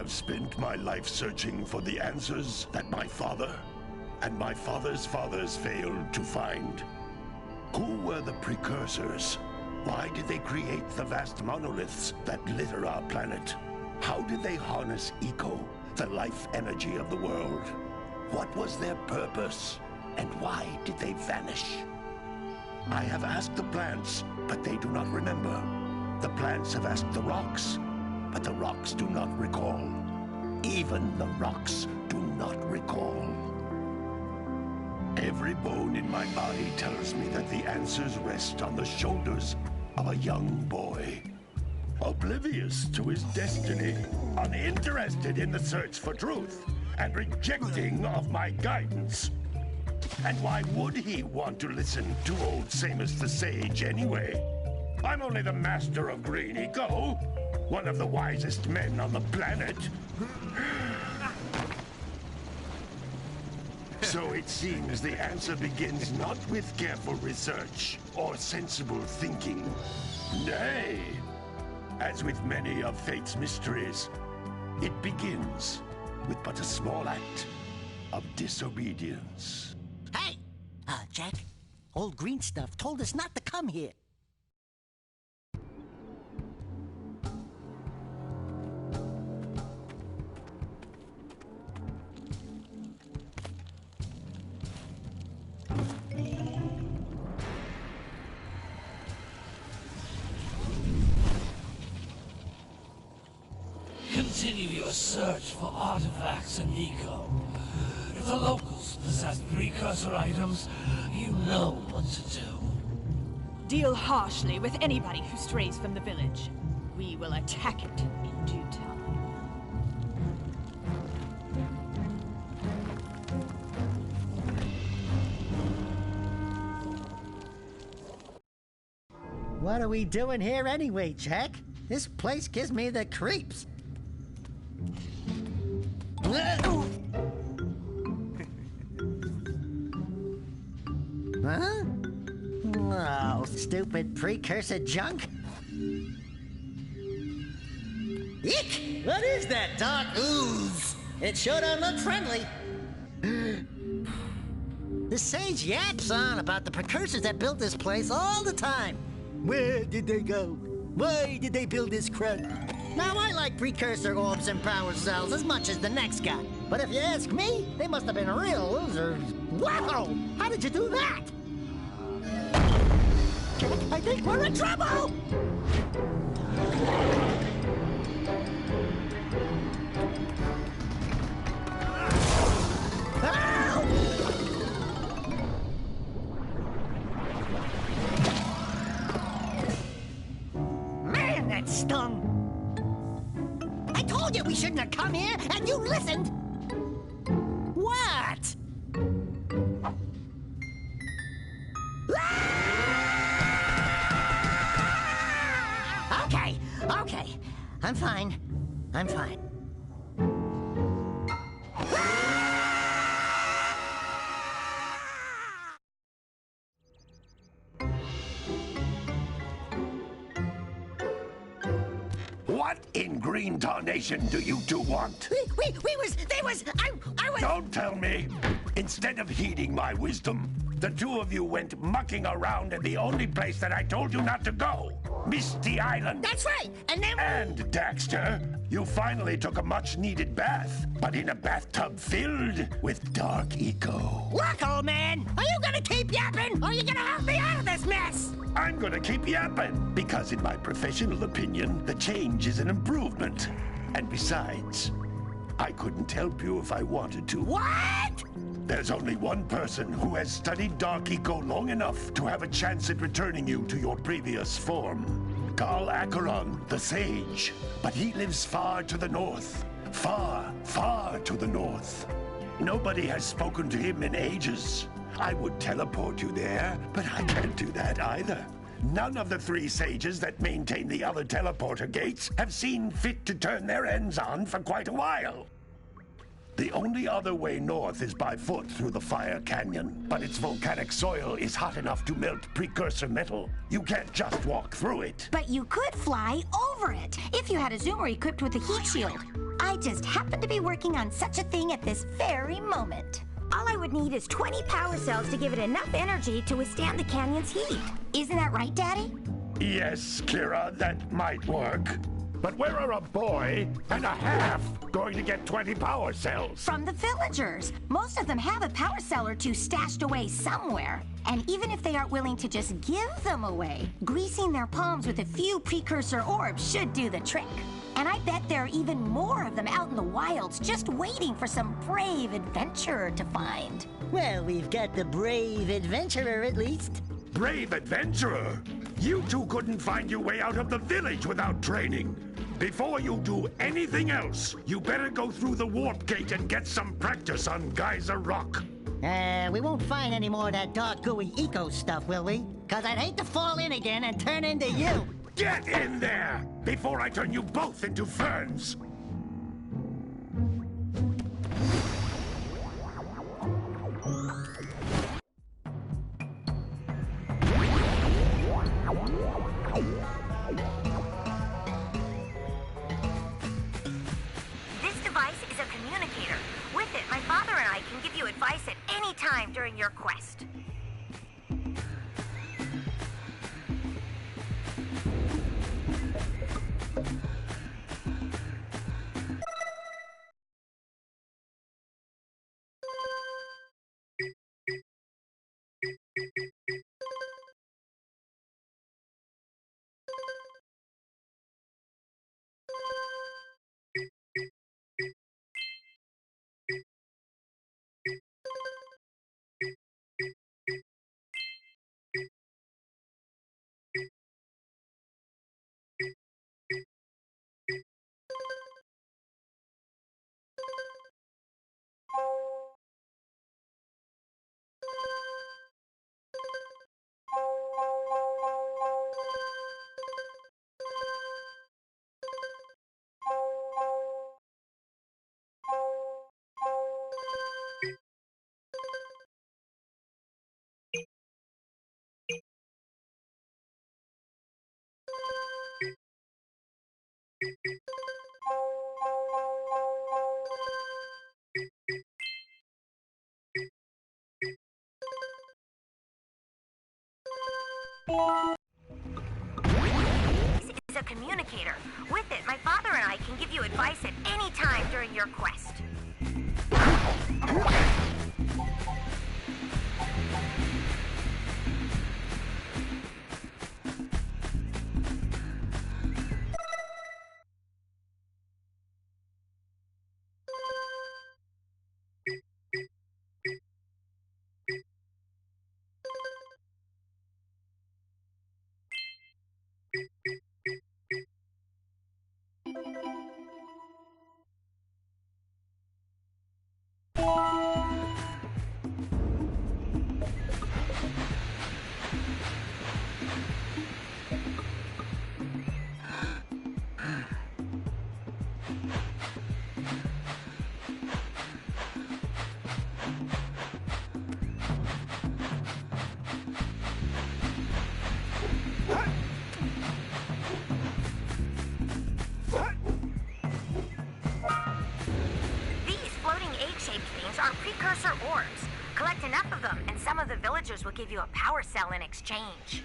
have spent my life searching for the answers that my father and my father's fathers failed to find. Who were the precursors? Why did they create the vast monoliths that litter our planet? How did they harness eco, the life energy of the world? What was their purpose? And why did they vanish? I have asked the plants, but they do not remember. The plants have asked the rocks, but the rocks do not recall. Even the rocks do not recall. Every bone in my body tells me that the answers rest on the shoulders of a young boy. Oblivious to his destiny, uninterested in the search for truth, and rejecting of my guidance. And why would he want to listen to old Samus the Sage anyway? I'm only the master of green eco, one of the wisest men on the planet. So it seems the answer begins not with careful research or sensible thinking. Nay, as with many of fate's mysteries, it begins with but a small act of disobedience. Hey! Jack, old green stuff told us not to come here. Continue your search for artifacts and eco. If the locals possess precursor items, you know what to do. Deal harshly with anybody who strays from the village. We will attack it in due time. What are we doing here anyway, Jack? This place gives me the creeps. Huh? Oh, stupid precursor junk. Eek! What is that dark ooze? It sure don't look friendly. The sage yaps on about the precursors that built this place all the time. Where did they go? Why did they build this crap? Now, I like precursor orbs and power cells as much as the next guy. But if you ask me, they must have been real losers. Wow! How did you do that? I think we're in trouble! Ow! Man, that stung! I told you we shouldn't have come here, and you listened! What? Okay. I'm fine. What in green tarnation do you two want? I was... Don't tell me! Instead of heeding my wisdom, the two of you went mucking around in the only place that I told you not to go. Misty Island. That's right, and then... And, Daxter, you finally took a much-needed bath, but in a bathtub filled with dark eco. Look, old man, are you gonna keep yapping, or are you gonna help me out of this mess? I'm gonna keep yapping, because in my professional opinion, the change is an improvement. And besides, I couldn't help you if I wanted to. What? There's only one person who has studied Dark Eco long enough to have a chance at returning you to your previous form. Carl Acheron, the Sage. But he lives far to the north. Far, far to the north. Nobody has spoken to him in ages. I would teleport you there, but I can't do that either. None of the three sages that maintain the other teleporter gates have seen fit to turn their ends on for quite a while. The only other way north is by foot through the Fire Canyon, but its volcanic soil is hot enough to melt precursor metal. You can't just walk through it. But you could fly over it, if you had a zoomer equipped with a heat shield. I just happen to be working on such a thing at this very moment. All I would need is 20 power cells to give it enough energy to withstand the canyon's heat. Isn't that right, Daddy? Yes, Kira, that might work. But where are a boy and a half going to get 20 power cells? From the villagers. Most of them have a power cell or two stashed away somewhere. And even if they aren't willing to just give them away, greasing their palms with a few precursor orbs should do the trick. And I bet there are even more of them out in the wilds just waiting for some brave adventurer to find. Well, we've got the brave adventurer at least. Brave adventurer? You two couldn't find your way out of the village without training. Before you do anything else, you better go through the warp gate and get some practice on Geyser Rock. We won't find any more of that dark gooey eco stuff, will we? 'Cause I'd hate to fall in again and turn into you. Get in there before I turn you both into ferns. This device is a communicator. With it, my father and I can give you advice at any time during your quest. This is a communicator. With it, my father and I can give you advice at any time during your quest. Are precursor orbs. Collect enough of them, and some of the villagers will give you a power cell in exchange.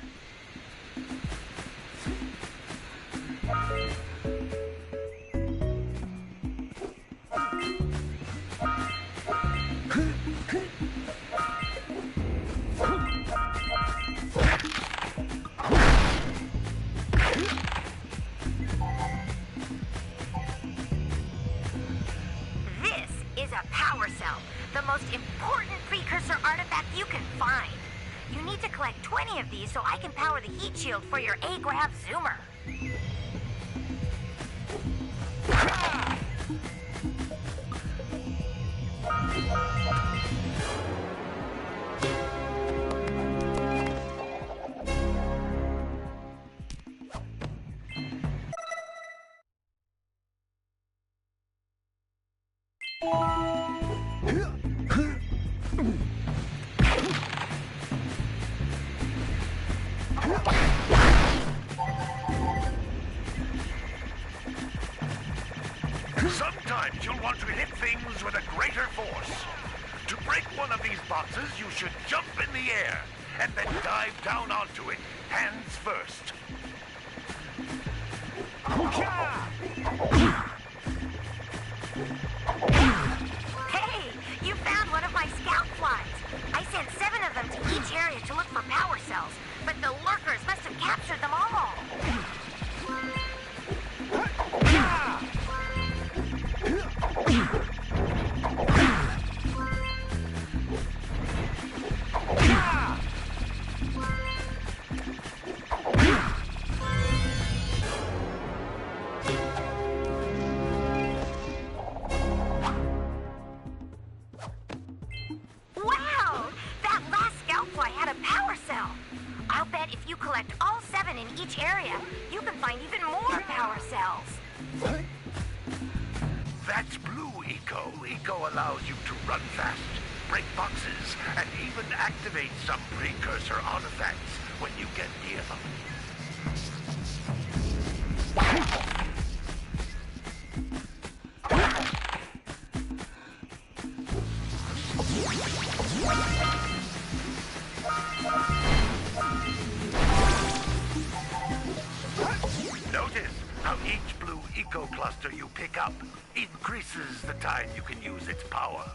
The most important precursor artifact you can find. You need to collect 20 of these so I can power the heat shield for your A-Grab Zoomer. Some times, you'll want to hit things with a greater force. To break one of these boxes, you should jump in the air, and then dive down onto it, hands first. Hey, you found one of my scout flies. I sent 7 of them to each area to look for power cells, but the lurkers must have captured them all. Wow! That last scout fly had a power cell. I'll bet if you collect all 7 in each area, you can find even more power cells. That's Blue Eco. Eco allows you to run fast, break boxes, and even activate some precursor artifacts when you get near them. Notice how each Blue Eco cluster you pick up increases the time you can use its power.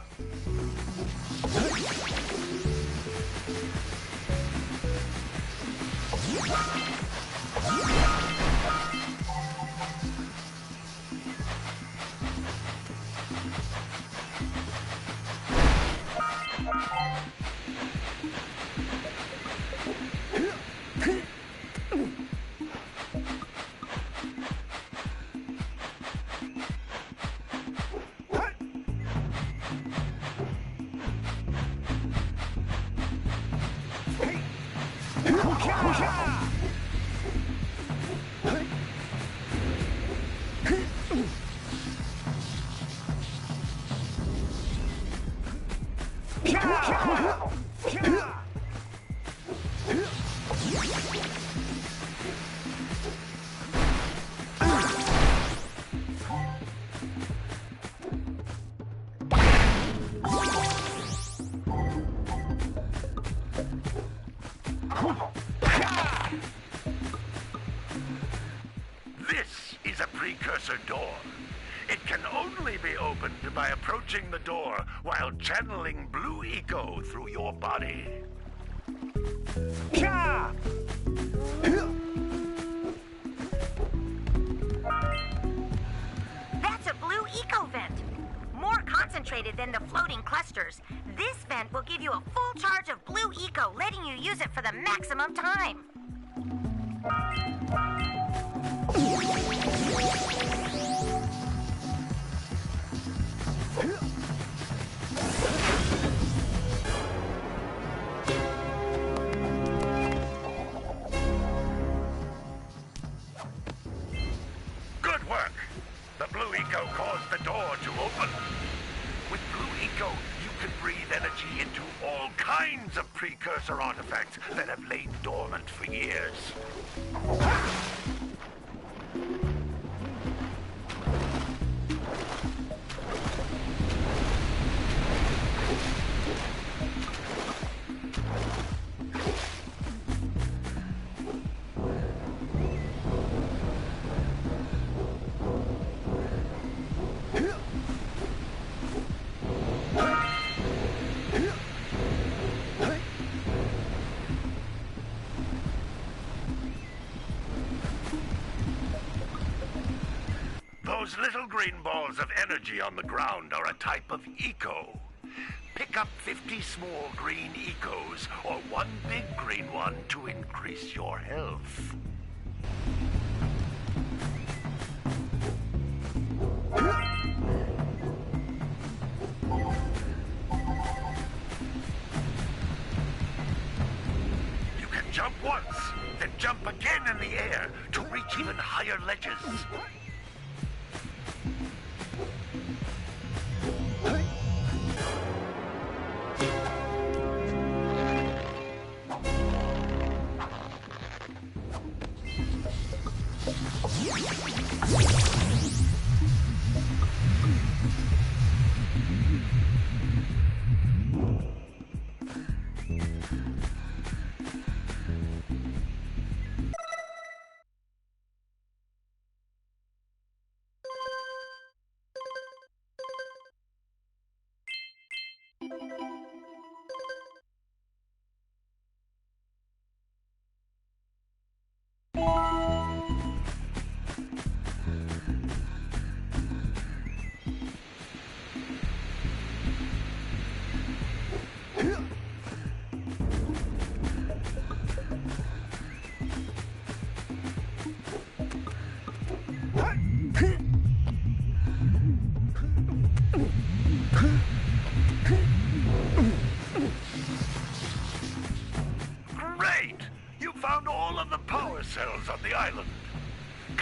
This is a precursor door. It can only be opened by approaching the door while channeling Blue Eco through your body. That's a Blue Eco vent. More concentrated than the floating clusters. This vent will give you a full charge of Blue Eco, letting you use it for the maximum time. Good work! The Blue Eco caused the door to open. With Blue Eco, you can breathe energy into all kinds of precursor artifacts that have lain dormant for years. Those little green balls of energy on the ground are a type of eco. Pick up 50 small green ecos or one big green one to increase your health. You can jump once, then jump again in the air to reach even higher ledges.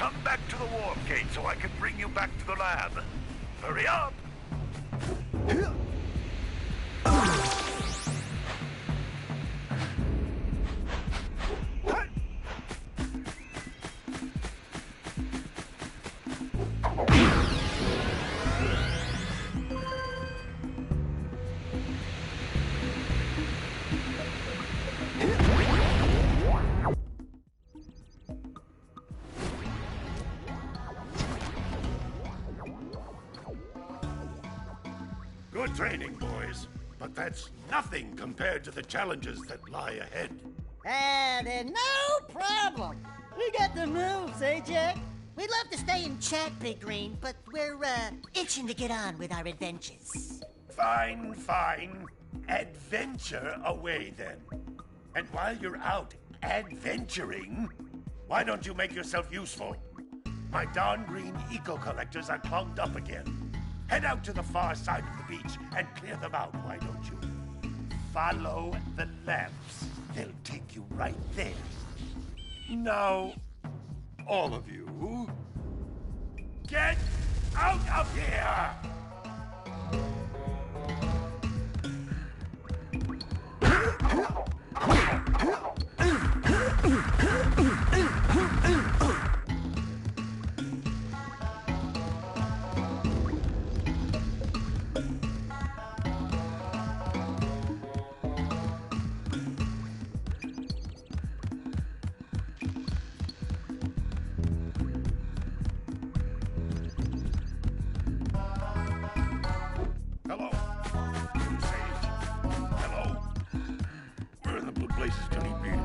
come back to the warp gate so I can bring you back to the lab. Hurry up! Good training, boys. But that's nothing compared to the challenges that lie ahead. Then no problem. We got the moves, eh, Jack? We'd love to stay and chat, Big Green, but we're, itching to get on with our adventures. Fine, fine. Adventure away, then. And while you're out adventuring, why don't you make yourself useful? My darn green eco-collectors are clogged up again. Head out to the far side of the beach and clear them out, why don't you? Follow the lamps. They'll take you right there. Now, all of you, get out of here! Hello? Sage? Hello? Where in the blue places can he be?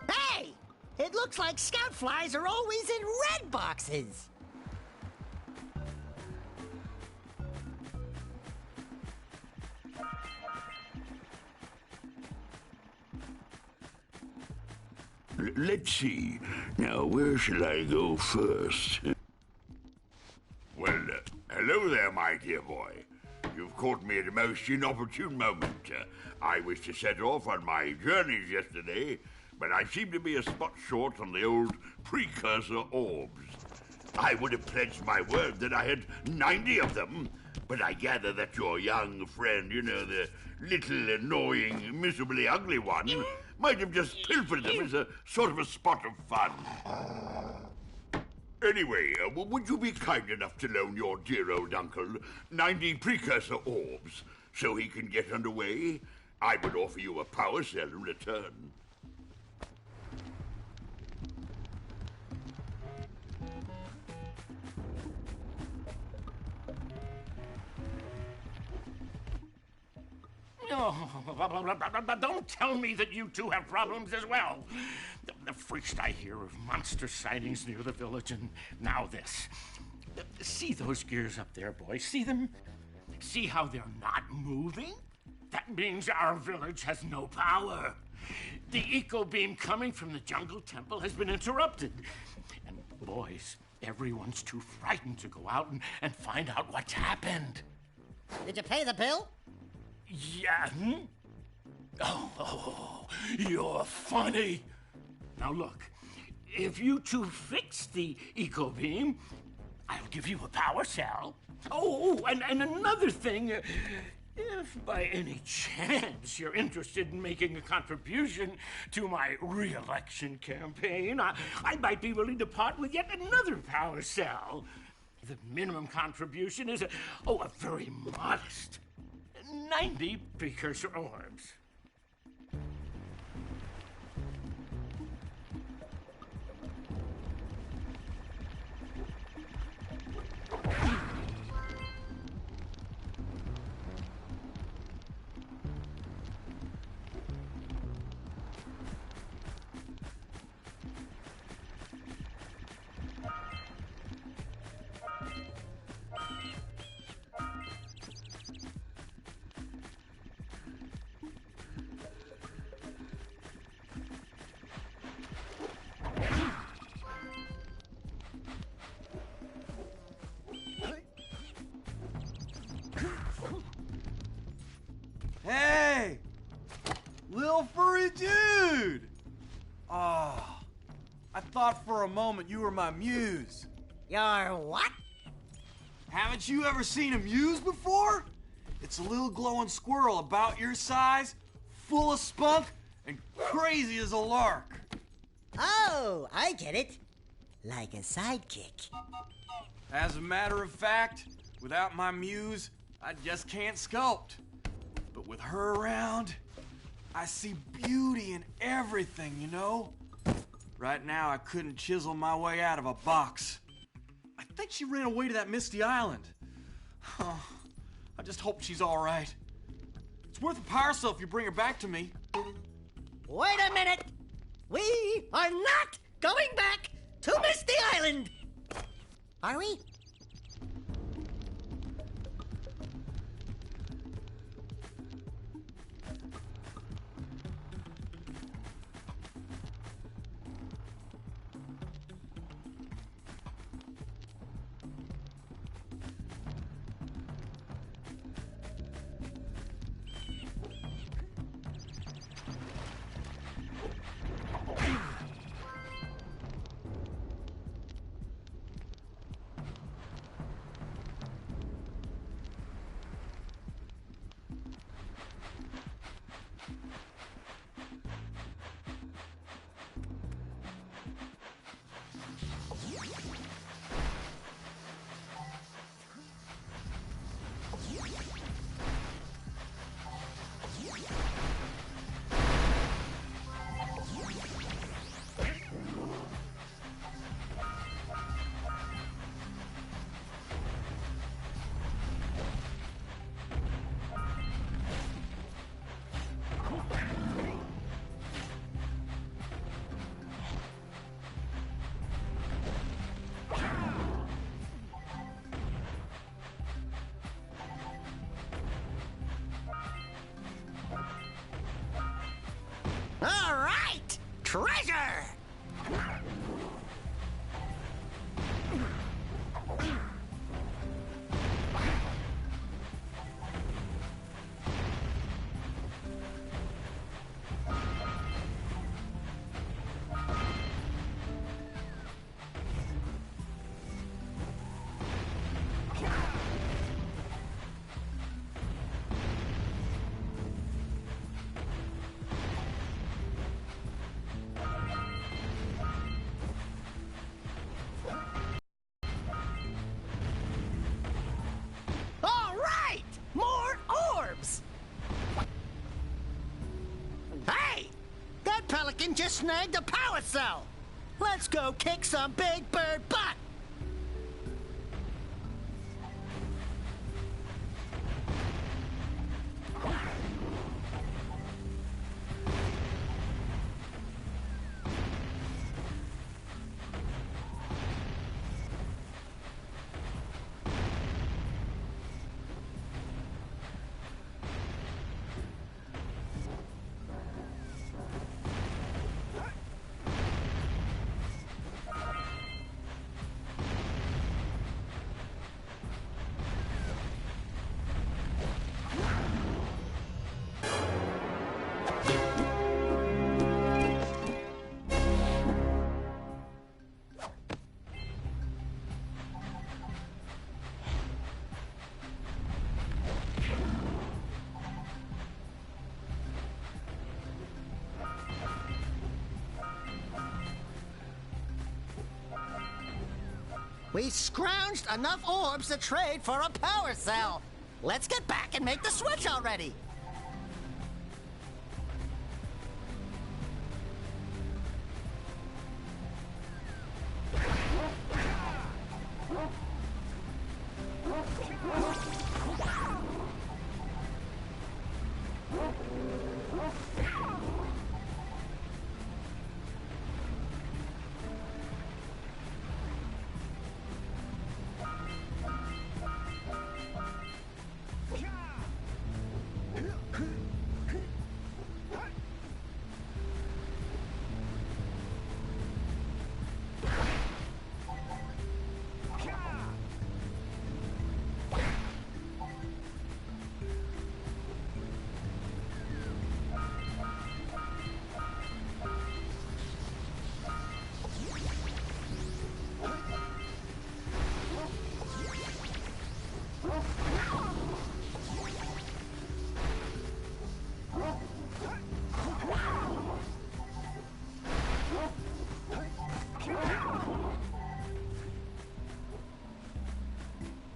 Hey! It looks like scout flies are always in red boxes. Let's see. Now, where shall I go first? Well, hello there, my dear boy. You've caught me at a most inopportune moment. I was to set off on my journeys yesterday, but I seem to be a spot short on the old precursor orbs. I would have pledged my word that I had 90 of them, but I gather that your young friend, you know, the little annoying, miserably ugly one, might have just pilfered them as a sort of a spot of fun. Anyway, would you be kind enough to loan your dear old uncle 90 precursor orbs so he can get underway? I would offer you a power cell in return. Oh, don't tell me that you two have problems as well. First I hear of monster sightings near the village, and now this. See those gears up there, boys? See them? See how they're not moving? That means our village has no power. The eco beam coming from the jungle temple has been interrupted. And boys, everyone's too frightened to go out and find out what's happened. Did you pay the bill? Yeah. Oh, you're funny. Now look, if you two fix the eco beam, I'll give you a power cell. Oh, and another thing, if by any chance you're interested in making a contribution to my re-election campaign, I might be willing to part with yet another power cell. The minimum contribution is a very modest 90 precursor orbs. Hey! Little furry dude! Oh, I thought for a moment you were my muse. Your what? Haven't you ever seen a muse before? It's a little glowing squirrel about your size, full of spunk, and crazy as a lark. Oh, I get it. Like a sidekick. As a matter of fact, without my muse, I just can't sculpt. But with her around, I see beauty in everything, you know? Right now, I couldn't chisel my way out of a box. I think she ran away to that misty island. I just hope she's all right. It's worth a power cell if you bring her back to me. Wait a minute! We are not going back to Misty Island! Are we? All right! Treasure! Pelican just snagged a power cell. Let's go kick some big bird butt. We scrounged enough orbs to trade for a power cell. Let's get back and make the switch already.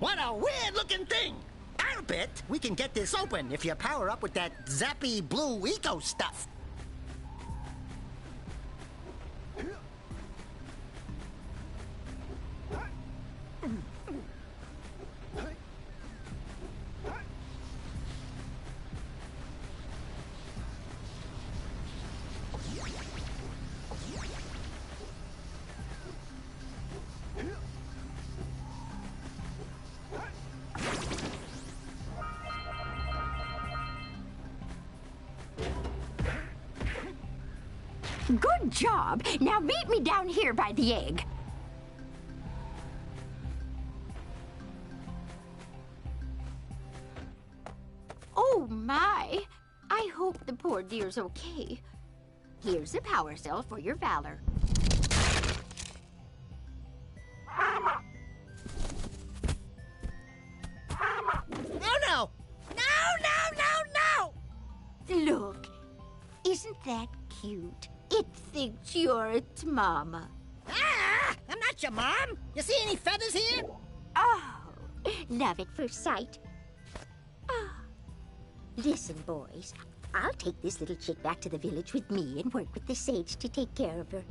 What a weird-looking thing! I'll bet we can get this open if you power up with that zappy blue eco stuff. Good job. Now meet me down here by the egg. Oh, my. I hope the poor dear's okay. Here's a power cell for your valor. Oh, no! No! Look, isn't that cute? It thinks you're its mama. Ah! I'm not your mom! You see any feathers here? Oh, love at first sight. Oh. Listen, boys. I'll take this little chick back to the village with me and work with the sage to take care of her.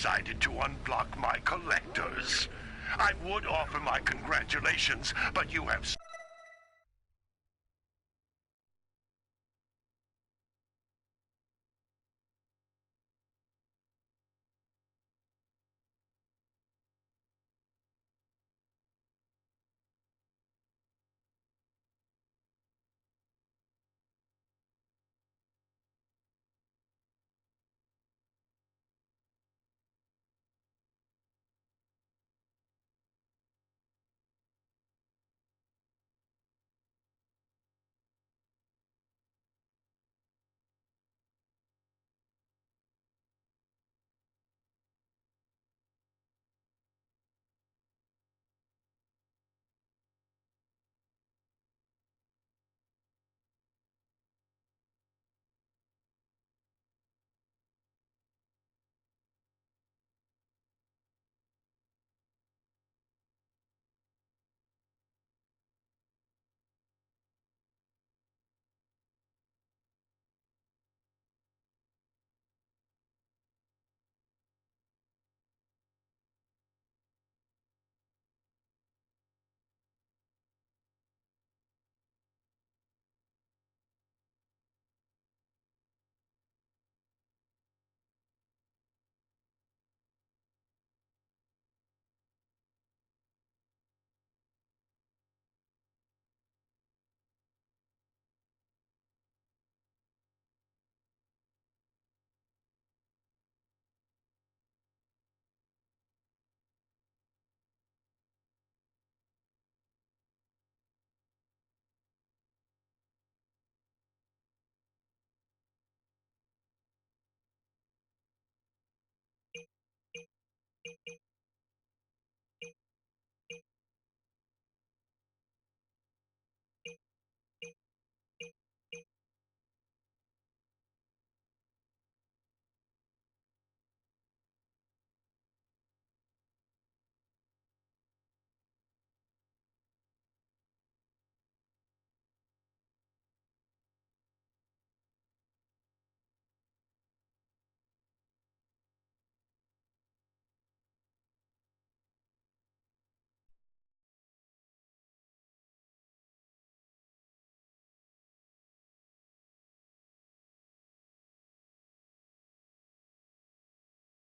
decided to unblock my collectors. I would offer my congratulations, but you have